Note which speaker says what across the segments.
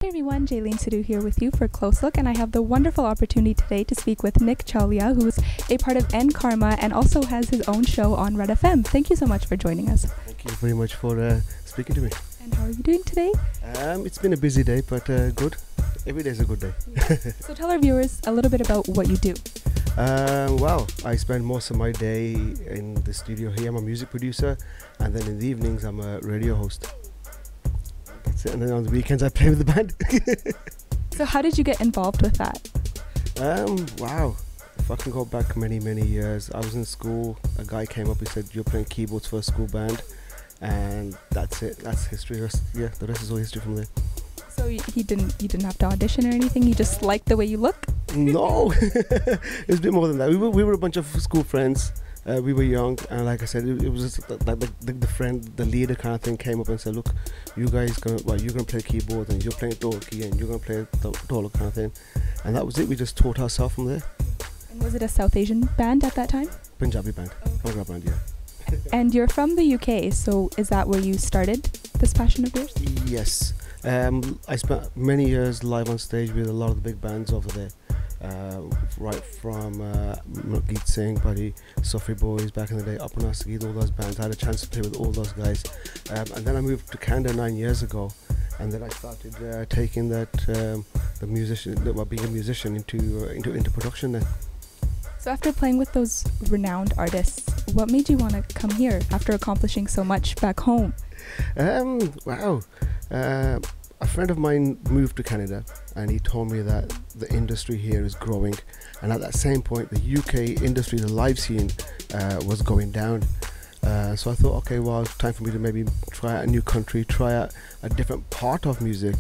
Speaker 1: Hey everyone, Jaylene Sidhu here with you for a close look, and I have the wonderful opportunity today to speak with Nick Chowlia, who is a part of Coma and also has his own show on Red FM. Thank you so much for joining us.
Speaker 2: Thank you very much for speaking to me.
Speaker 1: And how are you doing today?
Speaker 2: It's been a busy day, but good. Every day is a good day.
Speaker 1: So tell our viewers a little bit about what you do.
Speaker 2: Well, I spend most of my day in the studio here. I'm a music producer, and then in the evenings I'm a radio host. That's it. And then on the weekends I play with the band.
Speaker 1: So how did you get involved with that?
Speaker 2: Wow. If I can go back many years, I was in school. A guy came up, he said, "You're playing keyboards for a school band," and that's it. That's history. The rest is all history from there.
Speaker 1: So you didn't have to audition or anything. You just liked the way you look.
Speaker 2: No, it was a bit more than that. We were a bunch of school friends. We were young, and like I said, it was just like the leader kind of thing came up and said, "Look, you're gonna play keyboard, and you're playing dolki, and you're gonna play dolak kind of thing," and that was it. We just taught ourselves from there.
Speaker 1: And was it a South Asian band at that time?
Speaker 2: Punjabi band, Punjabi band, yeah.
Speaker 1: And you're from the UK, so is that where you started this passion of yours?
Speaker 2: Yes. I spent many years live on stage with a lot of the big bands over there. Right from Geet Singh, Buddy, Sofri Boys back in the day, Apna Sangeet, all those bands. I had a chance to play with all those guys, and then I moved to Canada 9 years ago, and then I started taking that being a musician into production. Then.
Speaker 1: So after playing with those renowned artists, what made you want to come here after accomplishing so much back home?
Speaker 2: Wow. A friend of mine moved to Canada, and he told me that the industry here is growing, and at that same point the UK industry, the live scene, was going down. So I thought, okay, well, it's time for me to maybe try out a new country, try out a different part of music,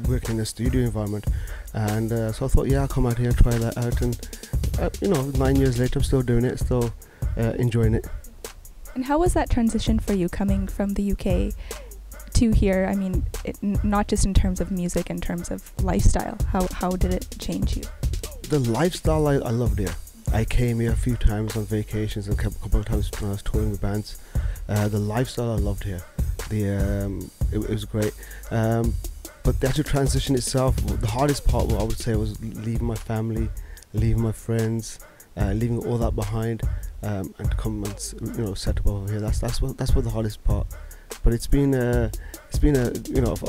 Speaker 2: working in a studio environment. And so I thought, yeah, I'll come out here, try that out, and 9 years later I'm still doing it, still enjoying it.
Speaker 1: And how was that transition for you, coming from the UK to here? I mean, not just in terms of music, in terms of lifestyle. How did it change you?
Speaker 2: The lifestyle I loved here. I came here a few times on vacations and a couple of times when I was touring with bands. The lifestyle I loved here. It was great. But the actual transition itself, the hardest part, I would say, was leaving my family, leaving my friends, leaving all that behind, and to come and set up over here. That's what the hardest part. But it's been a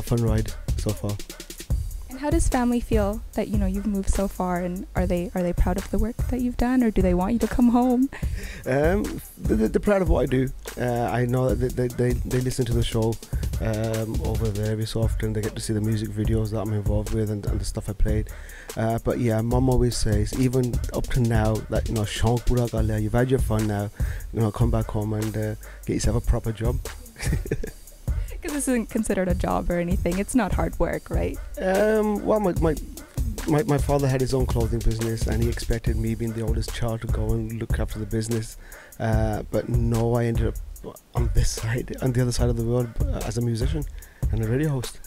Speaker 2: fun ride so far.
Speaker 1: And how does family feel that you've moved so far, and are they proud of the work that you've done, or do they want you to come home?
Speaker 2: They're proud of what I do. I know that they listen to the show over there every so often. They get to see the music videos that I'm involved with and the stuff I played. But yeah, Mum always says, even up to now, that shaunk pura kar liya, you've had your fun now. Come back home and get yourself a proper job.
Speaker 1: Because this isn't considered a job or anything. It's not hard work, right?
Speaker 2: Well, my father had his own clothing business, and he expected me, being the oldest child, to go and look after the business. But no, I ended up on the other side of the world, as a musician and a radio host.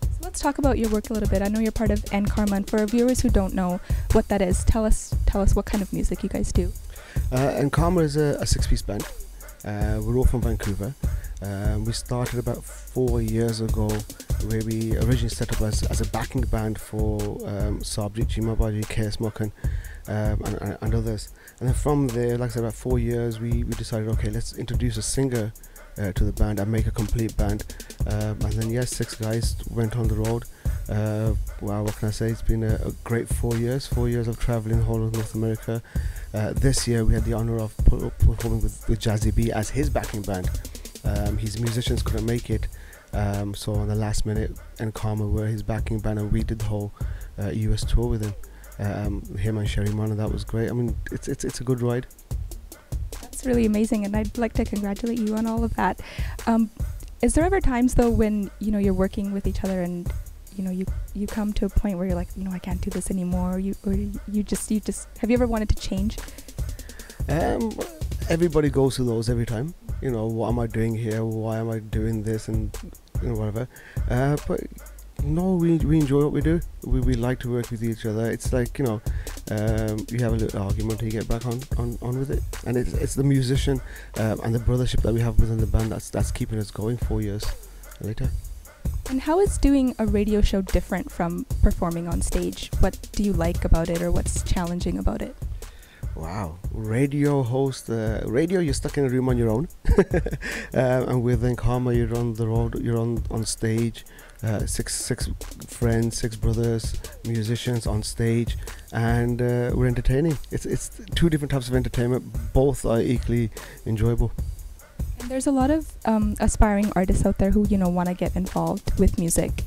Speaker 1: So let's talk about your work a little bit. I know you're part of Coma, and for our viewers who don't know what that is, tell us what kind of music you guys do.
Speaker 2: Coma is a six-piece band. We're all from Vancouver. We started about 4 years ago, where we originally set up as a backing band for Sabji, Chimabaji, KS Mokan, and others. And then from there, like I said, about 4 years, we decided, okay, let's introduce a singer to the band and make a complete band. And then, yes, 6 guys went on the road. Wow, what can I say? It's been a great 4 years. 4 years of traveling whole of North America. This year, we had the honor of performing with Jazzy B as his backing band. His musicians couldn't make it, so on the last minute, Coma were his backing band, and we did the whole US tour with him. Him and Sherry Man, and that was great. I mean, it's a good ride.
Speaker 1: That's really amazing, and I'd like to congratulate you on all of that. Is there ever times though when you're working with each other and you come to a point where you're like, I can't do this anymore, or you just have you ever wanted to change?
Speaker 2: Everybody goes through those every time. What am I doing here? Why am I doing this? And whatever. But no, we enjoy what we do. We like to work with each other. It's like you have a little argument, and you get back on with it. And it's the musician and the brothership that we have within the band that's keeping us going 4 years later.
Speaker 1: And how is doing a radio show different from performing on stage? What do you like about it, or what's challenging about it?
Speaker 2: Wow, radio host, radio, you're stuck in a room on your own. And within Coma, you're on the road, you're on stage, six friends, six brothers, musicians on stage, and we're entertaining. It's two different types of entertainment, both are equally enjoyable.
Speaker 1: And there's a lot of aspiring artists out there who, want to get involved with music.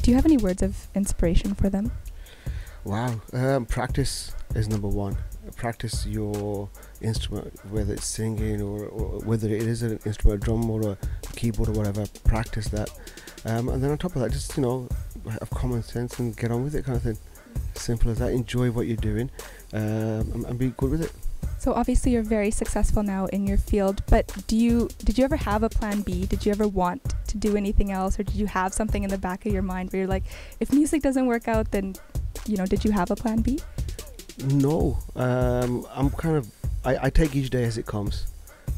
Speaker 1: Do you have any words of inspiration for them?
Speaker 2: Wow, practice is number one. Practice your instrument, whether it's singing or whether it is an instrument, a drum or a keyboard or whatever. Practice that, and then on top of that, just have common sense and get on with it, kind of thing. Simple as that. Enjoy what you're doing, and be good with it.
Speaker 1: So obviously you're very successful now in your field, but did you ever have a plan B? Did you ever want to do anything else, or did you have something in the back of your mind where you're like, if music doesn't work out, then did you have a plan B?
Speaker 2: No, I take each day as it comes.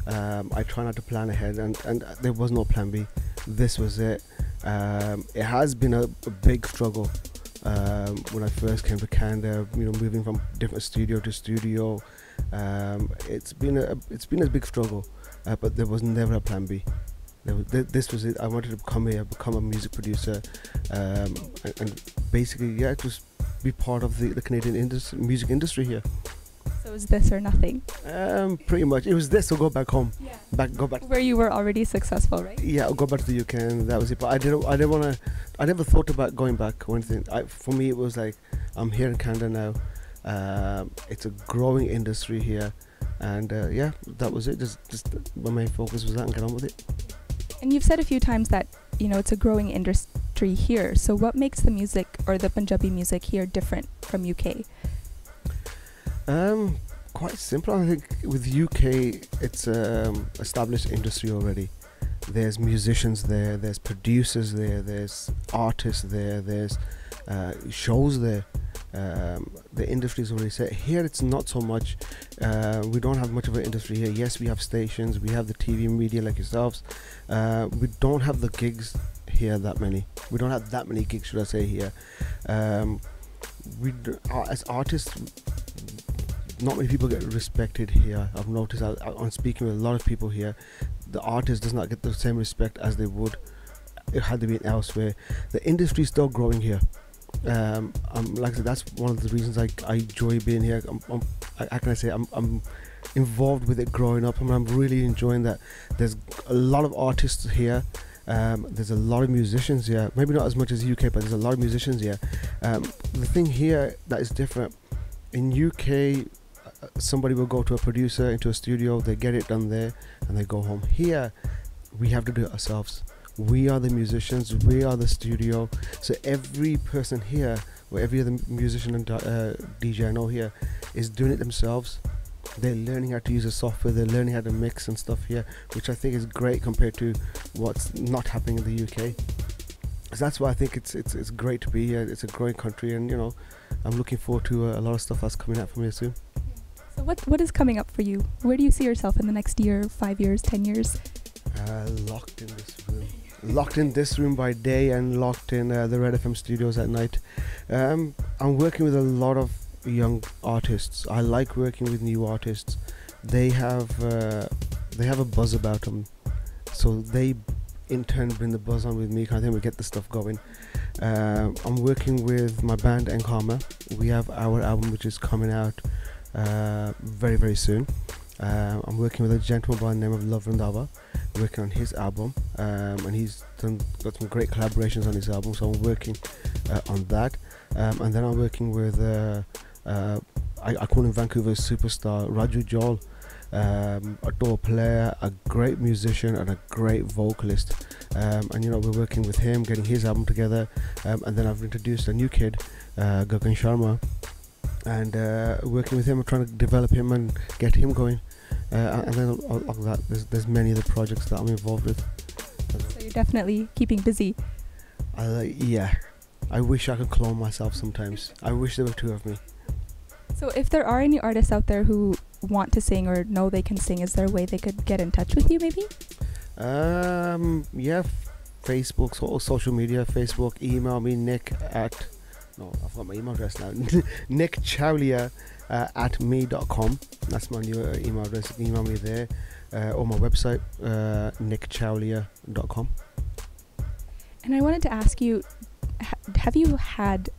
Speaker 2: I try not to plan ahead, and there was no plan B. This was it. It has been a big struggle when I first came to Canada. Moving from different studio to studio. It's been a big struggle, but there was never a plan B. This was it. I wanted to come here, become a music producer, and basically, just be part of the Canadian music industry here.
Speaker 1: So is this or nothing?
Speaker 2: Pretty much. It was this or go back home.
Speaker 1: Yeah.
Speaker 2: Go back.
Speaker 1: Where you were already successful, right?
Speaker 2: Yeah, I'll go back to the UK, and that was it. But I didn't want to. I never thought about going back or anything. For me, it was like, I'm here in Canada now. It's a growing industry here, and that was it. Just my main focus was that, and get on with it.
Speaker 1: And you've said a few times that it's a growing industry here. So what makes the music or the Punjabi music here different from UK?
Speaker 2: Quite simple. I think with UK, it's established industry already. There's musicians there, there's producers there, there's artists there, there's shows there. The industry is already set. Here it's not so much. We don't have much of an industry here. Yes, we have stations, we have the TV media like yourselves. We don't have the gigs here that many. We don't have that many gigs, should I say, here. As artists, not many people get respected here. I've noticed on speaking with a lot of people here, the artist does not get the same respect as they would had they been elsewhere. The industry is still growing here. Like I said, that's one of the reasons I enjoy being here. I'm involved with it growing up, and I'm really enjoying that. There's a lot of artists here. There's a lot of musicians here. Maybe not as much as UK, but there's a lot of musicians here. The thing here that is different, in UK, somebody will go to a producer, into a studio, they get it done there, and they go home. Here, we have to do it ourselves. We are the musicians, we are the studio. So every person here, or every other musician and DJ I know here, is doing it themselves. They're learning how to use the software, they're learning how to mix and stuff here, which I think is great compared to what's not happening in the UK. So that's why I think it's great to be here. It's a growing country, and I'm looking forward to a lot of stuff that's coming out from here soon.
Speaker 1: So what is coming up for you? Where do you see yourself in the next year, 5 years, 10 years?
Speaker 2: Locked in this room. Locked in this room by day, and locked in the Red FM studios at night. I'm working with a lot of young artists. I like working with new artists. They have a buzz about them, so they in turn bring the buzz on with me. Kind of thing. We get the stuff going. I'm working with my band and Coma. We have our album which is coming out very, very soon. I'm working with a gentleman by the name of Love Randava, working on his album, and he's got some great collaborations on his album, so I'm working on that. And then I'm working with I call him Vancouver's superstar, Raju Jol, a door player, a great musician, and a great vocalist. And we're working with him, getting his album together. And then I've introduced a new kid, Gagan Sharma, and working with him, trying to develop him and get him going. And then on that, there's many other projects that I'm involved with.
Speaker 1: So you're definitely keeping busy.
Speaker 2: Yeah, I wish I could clone myself sometimes. I wish there were two of me.
Speaker 1: So if there are any artists out there who want to sing or know they can sing, is there a way they could get in touch with you maybe?
Speaker 2: Yeah, Facebook, sort of social media, Facebook, email me, Nick at, no, I've got my email address now, Nick Chowlia at me.com. That's my new email address. You can email me there, or my website, nickchowlia.com.
Speaker 1: And I wanted to ask you, have you had,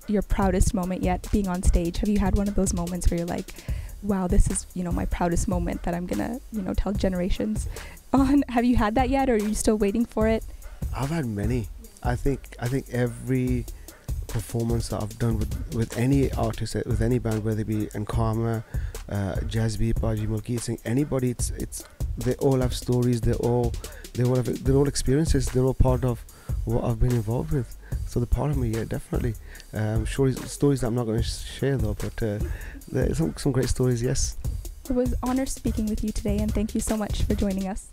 Speaker 1: your proudest moment yet being on stage? Have you had one of those moments where you're like, wow, this is, my proudest moment that I'm gonna, tell generations on? Have you had that yet, or are you still waiting for it?
Speaker 2: I've had many. I think every performance that I've done with any artist, with any band, whether it be Coma, Jazzy, Baji, Mulki Singh, anybody, it's they all have stories. They're all experiences. They're all part of what I've been involved with. So they're part of me, yeah, definitely. Stories that I'm not going to share though, but there's some great stories, yes.
Speaker 1: It was an honor speaking with you today, and thank you so much for joining us.